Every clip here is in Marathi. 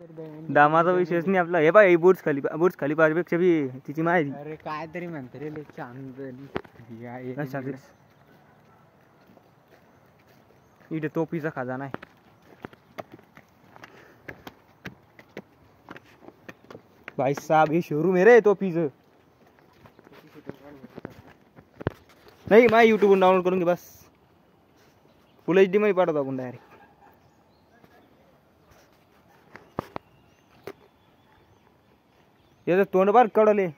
दामाचा विषयच नाही आपला. हे बाय बुर्ज खाली पाहिजेपेक्षा बी तिची माहिती. अरे काय तरी म्हणते रे लय इथे टोपीचा खजाना आहे. भाई साहब हे शोरूम आहे रे टोपीचं. नाही माझ्या युट्यूब वर डाउनलोड करून घे बस. फुल HD मध्ये पाठवतो आपण डायरेक्ट. याचं तोंड बार कडले.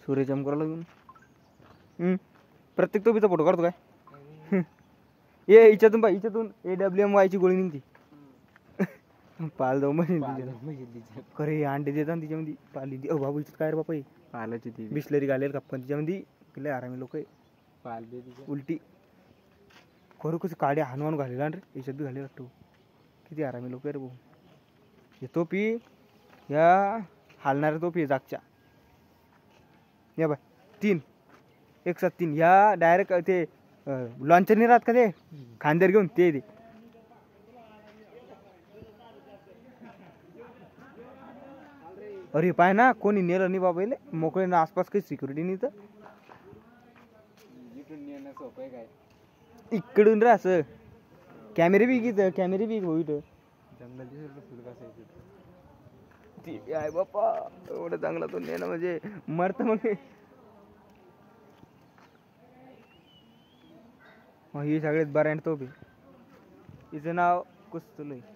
सूर्य चमकायला लागून प्रत्येक टोपीचा फोटो काढतो काय. ये हिच्यातून पाय हिच्यातून AWMY ची गोळी निघती. पाल जाऊ खरे अंडे देतात तिच्यामध्ये पाली. बाबू हिच्यात काय रे बापा पालाची ती बिस्लरी घालेल कप्पन तिच्यामध्ये. लय आरामी लोक आहे. पाल दे उलटी खरं कसं काड्या हानवान घालेला रे याच्यात बी घालेला वाटतो. किती आरामी लोक आहे रे भाऊ. हे टोपी या हालणाऱ्या टोपी जागच्या या बाय 3 एक साथ 3 या डायरेक्ट ते लॉन्चर नाही राहत का ते खांद्यावर घेऊन ते अरे पाय ना कोणी नेलं नाही बाबा मोकळे ना आसपास काही सिक्युरिटी नाही तर इकडून रे असं कॅमेरे बी भाऊ इथं जंगल आहे बाप्पा. एवढं चांगला तो नेणं म्हणजे मरत मग. ही सगळ्यात ब्रँड टोपी. हिचं नाव कुस्तुल आहे.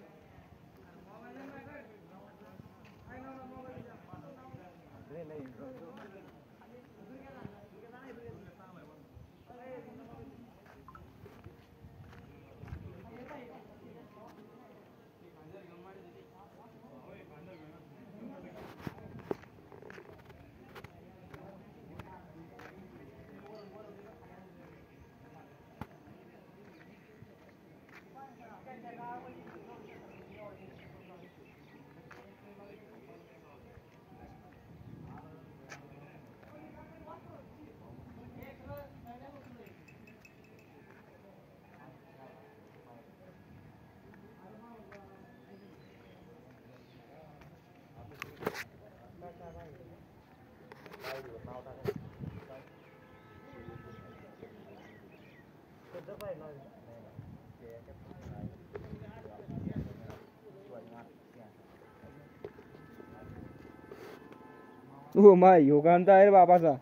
हो माय योगांत आहे रे बाबाचा.